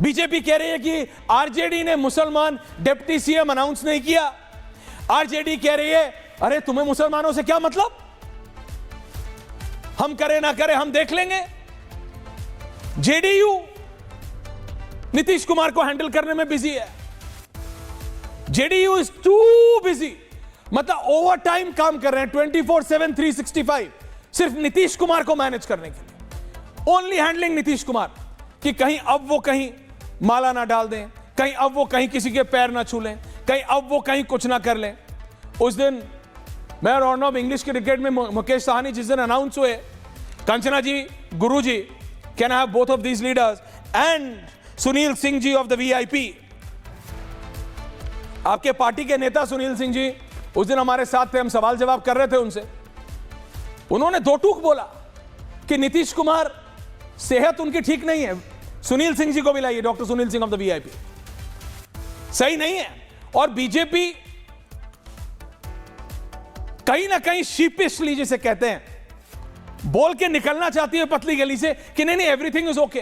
BJP कह रही है कि आरजेडी ने मुसलमान डिप्टी सीएम अनाउंस नहीं किया। आरजेडी कह रही है अरे तुम्हें मुसलमानों से क्या मतलब, हम करें ना करें हम देख लेंगे। जेडीयू नीतीश कुमार को हैंडल करने में बिजी है। जेडीयू इज टू बिजी, मतलब ओवर टाइम काम कर रहे हैं 24/7 365 सिर्फ नीतीश कुमार को मैनेज करने के लिए। ओनली हैंडलिंग नीतीश कुमार, कि कहीं अब वो कहीं माला ना डाल दें, कहीं अब वो कहीं किसी के पैर ना छू लें, कहीं अब वो कहीं कुछ ना कर लें। उस दिन मैं और अर्नब इंग्लिश क्रिकेट में मुकेश साहनी जिस दिन अनाउंस हुए, Kanchana ji, Guru ji, can I have both of these leaders and Sunil Singh ji of the VIP. आपके पार्टी के नेता सुनील सिंह जी उस दिन हमारे साथ थे, हम सवाल जवाब कर रहे थे उनसे। उन्होंने दो टूक बोला कि नीतीश कुमार सेहत उनकी ठीक नहीं है, सुनील सिंह जी को भी लाइए, doctor Sunil Singh of the VIP, सही नहीं है। और बीजेपी कहीं ना कहीं शीपिशली जिसे कहते हैं, बोल के निकलना चाहती है पतली गली से कि नहीं नहीं एवरीथिंग इज ओके।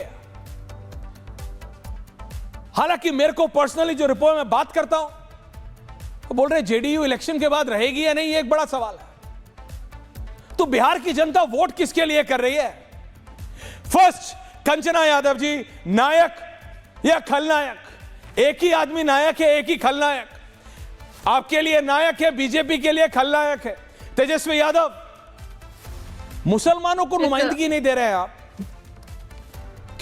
हालांकि मेरे को पर्सनली जो रिपोर्ट में बात करता हूं, तो बोल रहे जेडीयू इलेक्शन के बाद रहेगी या नहीं, ये एक बड़ा सवाल है। तो बिहार की जनता वोट किसके लिए कर रही है? फर्स्ट, कंचना यादव जी नायक या खलनायक? एक ही आदमी नायक है, एक ही खलनायक। आपके लिए नायक है, बीजेपी के लिए खलनायक है तेजस्वी यादव। मुसलमानों को नुमाइंदगी नहीं दे रहे हैं आप,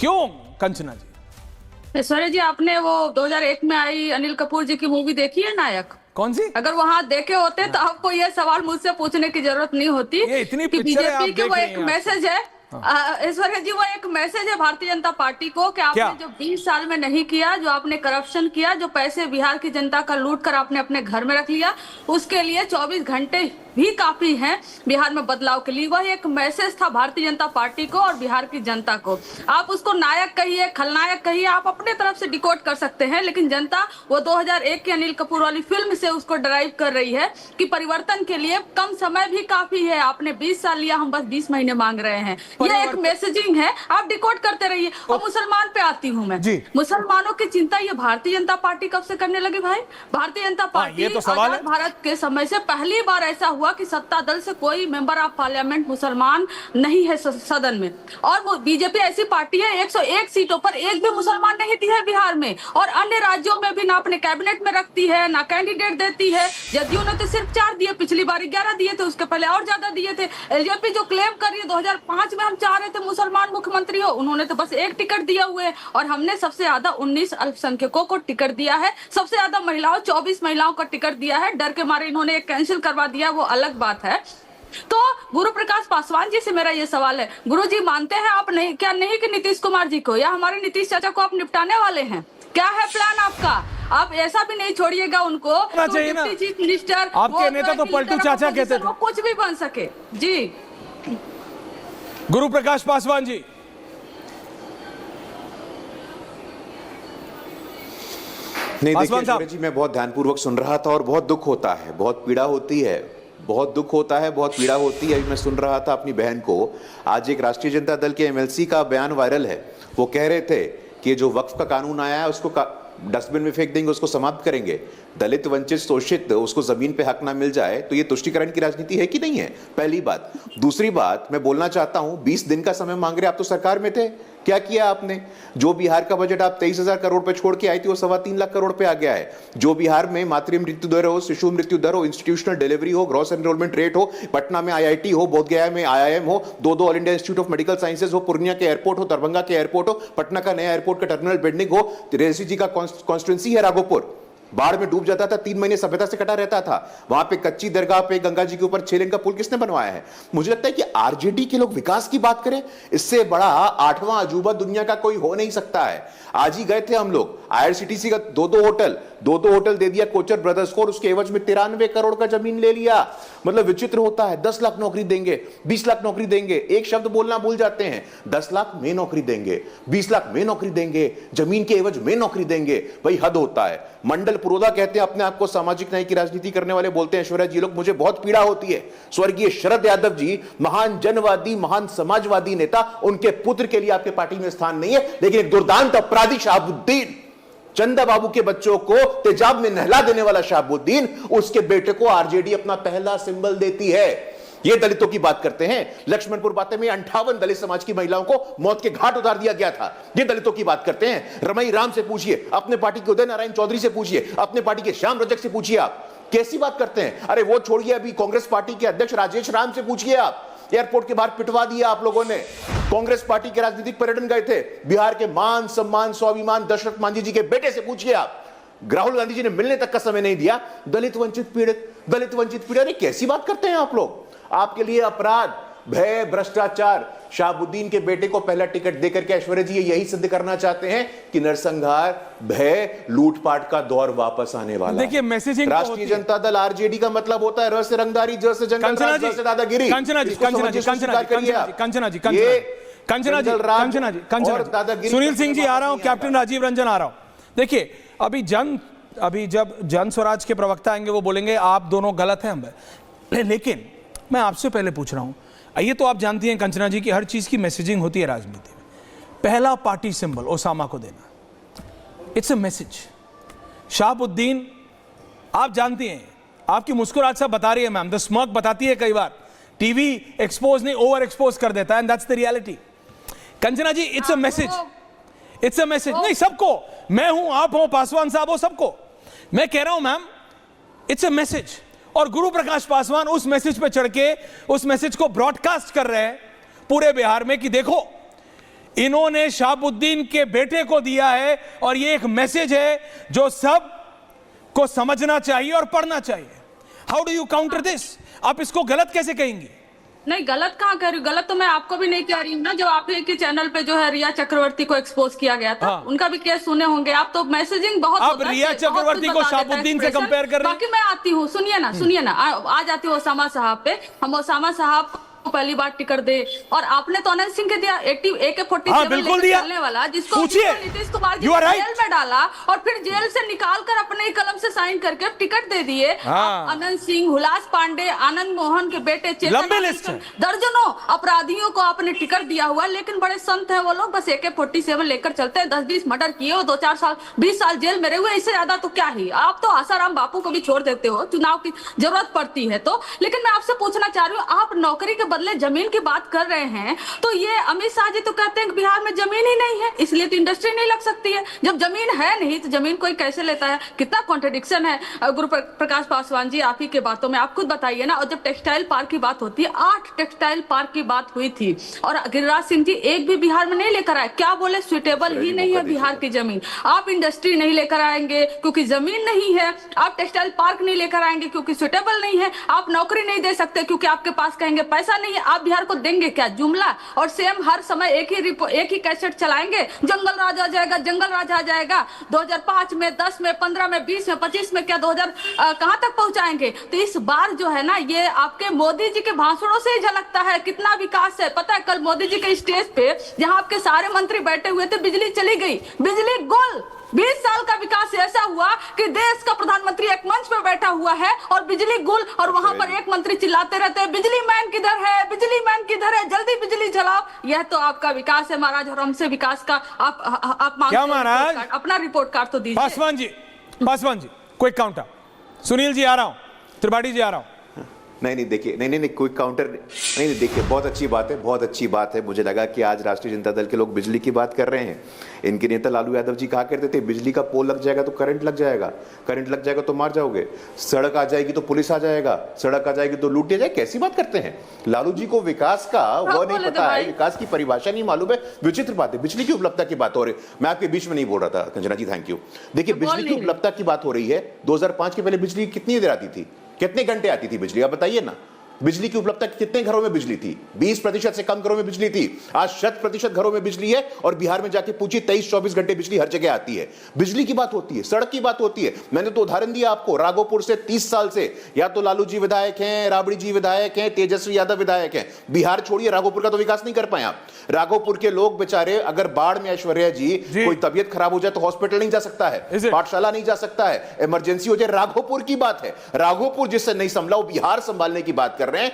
क्यों कंचना जी? ऐश्वर्या जी, आपने वो 2001 में आई अनिल कपूर जी की मूवी देखी है नायक? कौन सी? अगर वहां देखे होते तो आपको ये सवाल मुझसे पूछने की जरूरत नहीं होती। ये इतनी कि पिक्चर है, आप बीजेपी के देख वो रही एक हैं। मैसेज है ऐश्वर्या जी, वो एक मैसेज है भारतीय जनता पार्टी को कि आपने जो 20 साल में नहीं किया, जो आपने करप्शन किया, जो पैसे बिहार की जनता का लूट कर आपने अपने घर में रख लिया, उसके लिए 24 घंटे भी काफी हैं बिहार में बदलाव के लिए। वह एक मैसेज था भारतीय जनता पार्टी को और बिहार की जनता को। आप उसको नायक कहिए, खलनायक कहिए, आप अपने तरफ से डिकोड कर सकते हैं, लेकिन जनता वो 2001 की अनिल कपूर वाली फिल्म से उसको ड्राइव कर रही है कि परिवर्तन के लिए कम समय भी काफी है। आपने 20 साल लिया, हम बस 20 महीने मांग रहे हैं। यह एक मैसेजिंग है, आप डिकोड करते रहिए। और मुसलमान पे आती हूँ मैं, मुसलमानों की चिंता ये भारतीय जनता पार्टी कब से करने लगी भाई? भारतीय जनता पार्टी ये तो सवाल है। भारत के समय से पहली बार ऐसा हुआ कि सत्ता दल से कोई मेंबर ऑफ पार्लियामेंट मुसलमान नहीं है सदन में। और वो बीजेपी ऐसी पार्टी है 101 सीटों पर एक भी मुसलमान नहीं दी है बिहार में, और अन्य राज्यों में भी ना अपने कैबिनेट में रखती है ना कैंडिडेट देती है। जदयू ने तो सिर्फ 4 दिए, पिछली बार 11 दिए थे, उसके पहले और ज्यादा दिए थे। एलजेपी जो क्लेम कर रही है 2005 में हम चाह रहे थे मुसलमान मुख्यमंत्री हो, उन्होंने तो बस एक टिकट दिया हुए, और हमने सबसे ज्यादा 19 अल्पसंख्यकों को टिकट दिया है, सबसे ज्यादा महिलाओं 24 महिलाओं को टिकट दिया है। डर के मारे इन्होंने एक कैंसिल करवा दिया, वो अलग बात है। तो गुरु प्रकाश पासवान जी से मेरा ये सवाल है, गुरु जी मानते हैं आप नहीं, क्या नहीं कि नीतीश कुमार जी को या हमारे नीतीश चाचा को आप निपटाने वाले हैं? क्या है प्लान आपका? आप ऐसा भी नहीं छोड़िएगा उनको, तो डिप्टी चीफ मिनिस्टर, आपके नेता तो पलटू चाचा कहते थे, वो कुछ भी बन सके। जी गुरु प्रकाश पासवान जी। नहीं देखिए ऐश्वर्या जी, मैं बहुत ध्यानपूर्वक सुन रहा था और बहुत दुख होता है, बहुत पीड़ा होती है, बहुत दुख होता है, बहुत पीड़ा होती है। अभी मैं सुन रहा था अपनी बहन को, आज एक राष्ट्रीय जनता दल के एमएलसी का बयान वायरल है। वो कह रहे थे कि जो वक्फ का कानून आया है उसको डस्टबिन में फेंक देंगे, उसको समाप्त करेंगे। दलित, वंचित, शोषित, उसको जमीन पे हक ना मिल जाए, तो ये तुष्टीकरण की राजनीति है कि नहीं है? पहली बात। दूसरी बात मैं बोलना चाहता हूं, 20 दिन का समय मांग रहे, आप तो सरकार में थे, क्या किया आपने? जो बिहार का बजट आप 23,000 करोड़ पे छोड़ के आई थी, वो 3.25 लाख करोड़ पे आ गया है। जो बिहार में मातृ मृत्यु दर हो, शिशु मृत्यु दर हो, इंस्टीट्यूशनल डिलीवरी हो, ग्रॉस एनरोलमेंट रेट हो, पटना में आईआईटी हो, बोधगया में आईआईएम हो, 2 all India institute of medical sciences हो, पूर्णिया के एयरपोर्ट हो, दरभंगा के एयरपोर्ट हो, पटना का नया एयरपोर्ट का टर्मिनल बिल्डिंग हो, रेसी जी का कॉन्स्टिट्यूंसी है राघोपुर, बाढ़ में डूब जाता था, 3 महीने सभ्यता से कटा रहता था। वहां पे कच्ची दरगाह पे गंगा जी के ऊपर 6 लेन का पुल किसने बनवाया है? मुझे लगता है कि आरजेडी के लोग विकास की बात करें, इससे बड़ा 8वां अजूबा दुनिया का कोई हो नहीं सकता है। आज ही गए थे हम लोग, आईआरसीटीसी का 2 होटल दे दिया कोचर ब्रदर्स को, और उसके एवज में 93 करोड़ का जमीन ले लिया। मतलब विचित्र होता है। 10 लाख नौकरी देंगे, 20 लाख नौकरी देंगे, एक शब्द बोलना भूल जाते हैं। 10 लाख में नौकरी देंगे, 20 लाख में नौकरी देंगे, जमीन के एवज में नौकरी देंगे, भाई हद होता है। मंडल आजकल पुरोधा कहते हैं अपने आप को सामाजिक न्याय की राजनीति करने वाले, बोलते हैं ऐश्वर्या जी लोग, मुझे बहुत पीड़ा होती है। स्वर्गीय शरद यादव जी महान जनवादी, महान समाजवादी नेता, उनके पुत्र के लिए आपके पार्टी में स्थान नहीं है, लेकिन एक दुर्दांत अपराधी शहाबुद्दीन, चंदा बाबू के बच्चों को तेजाब में नहला देने वाला शहाबुद्दीन, उसके बेटे को आरजेडी अपना पहला सिंबल देती है। ये दलितों की बात करते हैं। लक्ष्मणपुर बातें में 58 दलित समाज की महिलाओं को मौत के घाट उतार दिया गया था। ये दलितों की बात करते हैं। रमई राम से पूछिए, अपने पार्टी के उदय नारायण चौधरी से पूछिए, अपने पार्टी के श्याम रजक से पूछिए, आप कैसी बात करते हैं। अरे वो छोड़िए, अभी कांग्रेस पार्टी के अध्यक्ष राजेश राम से पूछिए, आप एयरपोर्ट के बाहर पिटवा दिया आप लोगों ने। कांग्रेस पार्टी के राजनीतिक पर्यटन गए थे बिहार के मान सम्मान स्वाभिमान दशरथ मांझी जी के बेटे से पूछिए आप। राहुल गांधी जी ने मिलने तक का समय नहीं दिया। दलित वंचित पीड़ित, अरे कैसी बात करते हैं आप लोग। आपके लिए अपराध, भय, भ्रष्टाचार। शहाबुद्दीन के बेटे को पहला टिकट देकर के ऐश्वर्या जी यही सिद्ध करना चाहते हैं कि नरसंहार, भय, लूटपाट का दौर वापस आने वाला है। देखिए मैसेजिंग राष्ट्रीय जनता दल आरजेडी का मतलब होता है र से रंगदारी, ज से जंगल राज, ज से दादागिरी। सुनील सिंह जी आ रहा हूं, कैप्टन राजीव रंजन आ रहा हूं। देखिए अभी जब जन स्वराज के प्रवक्ता आएंगे वो बोलेंगे आप दोनों गलत हैं, लेकिन मैं आपसे पहले पूछ रहा हूं, ये तो आप जानती हैं कंचना जी की हर चीज की मैसेजिंग होती है राजनीति में। पहला पार्टी सिंबल ओसामा को देना, इट्स अ मैसेज। शहाबुद्दीन, आप जानती हैं, आपकी मुस्कुराहट सब बता रही है मैम, द स्मर्क बताती है कई बार, टीवी एक्सपोज नहीं ओवर एक्सपोज कर देता है, and that's the reality. Kanchana ji it's a message, it's a message. नहीं सबको, मैं हूं, आप हो, पासवान साहब हो, सबको मैं कह रहा हूं मैम, इट्स अ मैसेज। और गुरु प्रकाश पासवान उस मैसेज पे चढ़ के उस मैसेज को ब्रॉडकास्ट कर रहे हैं पूरे बिहार में कि देखो इन्होंने शहाबुद्दीन के बेटे को दिया है, और ये एक मैसेज है जो सब को समझना चाहिए और पढ़ना चाहिए। How do you counter this? आप इसको गलत कैसे कहेंगी? नहीं, गलत कहाँ कह रही हूँ, गलत तो मैं आपको भी नहीं कह रही हूँ ना। जो आपके के चैनल पे जो है रिया चक्रवर्ती को एक्सपोज किया गया था, हाँ। उनका भी केस सुने होंगे आप, तो मैसेजिंग बहुत आप रिया चक्रवर्ती को शहाबुद्दीन से कंपेयर कर रहे हैं। बाकी मैं आती हूँ, सुनिए ना, आ जाती हूँ ओसामा साहब पे। हम ओसामा साहब को पहली बार टिकट दे, और आपने तो अनंत सिंह के दिया AK-47 बिल्कुल दिया, चलने वाला, जिसको नीतीश कुमार जी जेल में डाला और फिर जेल से निकाल कर अपने ही कलम से साइन करके टिकट दे दिए। अनंत सिंह, हुलास पांडे, आनंद मोहन के बेटे, दर्जनों अपराधियों को आपने टिकट दिया हुआ, लेकिन बड़े संत है वो लोग, बस AK-47 लेकर चलते हैं। 10-20 मर्डर किए हो, 2-4 साल 20 साल जेल में रहे हुए, इससे ज्यादा तो क्या ही। आप तो आसाराम बापू को भी छोड़ देते हो चुनाव की जरूरत पड़ती है तो। लेकिन मैं आपसे पूछना चाह रही हूँ, आप नौकरी के बदले जमीन की बात कर रहे हैं, तो ये अमित शाह जी तो कहते हैं कि बिहार में जमीन ही नहीं है, इसलिए तो इंडस्ट्री नहीं लग सकती है। जब जमीन है नहीं तो जमीन कोई कैसे लेता है? कितना कॉन्ट्रडिक्शन है गुरु प्रकाश पासवान जी आप ही के बातों में। आप खुद बताइए ना। और जब टेक्सटाइल पार्क की बात होती है, 8 टेक्सटाइल पार्क की बात हुई थी, और गिरिराज सिंह जी एक भी बिहार में नहीं लेकर आए। क्या बोले? सुटेबल ही नहीं है बिहार की जमीन। आप इंडस्ट्री नहीं लेकर आएंगे क्योंकि जमीन नहीं है, आप टेक्सटाइल पार्क नहीं लेकर आएंगे क्योंकि सुटेबल नहीं है, आप नौकरी नहीं दे सकते क्योंकि आपके पास कहेंगे पैसा नहीं है। आप बिहार को देंगे क्या? जुमला और सेम हर समय एक ही कैसेट चलाएंगे, जंगल राज आ जाएगा, जंगल राज आ जाएगा। 2005 में, 10 में, 15 में, 20 में, 25 में, क्या 2000 कहां तक पहुंचाएंगे? तो इस बार जो है ना, ये आपके मोदी जी के भाषणों से ही झलकता है कितना विकास है। पता है कल मोदी जी के स्टेज पे जहां आपके सारे मंत्री बैठे हुए थे, बिजली चली गई, बिजली गुल। 20 साल का विकास ऐसा हुआ कि देश का प्रधानमंत्री एक मंच पर बैठा हुआ है और बिजली गुल, और वहां पर एक मंत्री चिल्लाते रहते हैं बिजली मैन किधर है, बिजली मैन किधर है, जल्दी बिजली जलाओ। यह तो आपका विकास है महाराज, और हमसे विकास का आप मांगते क्या महाराज? अपना रिपोर्ट कार्ड तो दीजिए। Paswan ji quick counter. सुनील जी आ रहा हूं, त्रिपाठी जी आ रहा हूं। नहीं देखिए, नहीं क्विक काउंटर नहीं देखिए, बहुत अच्छी बात है। मुझे लगा कि आज राष्ट्रीय जनता दल के लोग बिजली की बात कर रहे हैं। इनके नेता लालू यादव जी कहा करते थे बिजली का पोल लग जाएगा तो करंट लग जाएगा तो मार जाओगे, सड़क आ जाएगी तो पुलिस आ जाएगा, सड़क आ जाएगी तो लूट जाएगी। कैसी बात करते हैं? लालू जी को विकास का वो नहीं पता है, विकास की परिभाषा नहीं मालूम है। विचित्र बात है। बिजली की उपलब्धता की बात हो रही है। मैं आपके बीच में नहीं बोल रहा था कंचना जी, थैंक यू। देखिए बिजली की उपलब्धता की बात हो रही है। 2005 के पहले बिजली कितनी देर आती थी, कितने घंटे आती थी बिजली, आप बताइए ना। बिजली की उपलब्धता कितने घरों में बिजली थी? 20% से कम घरों में बिजली थी। आज 100% घरों में बिजली है और बिहार में जाके पूछिए 23-24 घंटे बिजली हर जगह आती है। बिजली की बात होती है, सड़क की बात होती है। मैंने तो उदाहरण दिया आपको, राघोपुर से 30 साल से या तो लालू जी विधायक हैं, राबड़ी जी विधायक हैं, तेजस्वी यादव विधायक हैं। बिहार छोड़िए, राघोपुर का तो विकास नहीं कर पाए आप। राघोपुर के लोग बेचारे, अगर बाढ़ में ऐश्वर्या जी कोई तबीयत खराब हो जाए तो हॉस्पिटल नहीं जा सकता है, पाठशाला नहीं जा सकता है, इमरजेंसी हो जाए, राघोपुर की बात है। राघोपुर जिससे नहीं संभला वो बिहार संभालने की बात कर रहे हैं।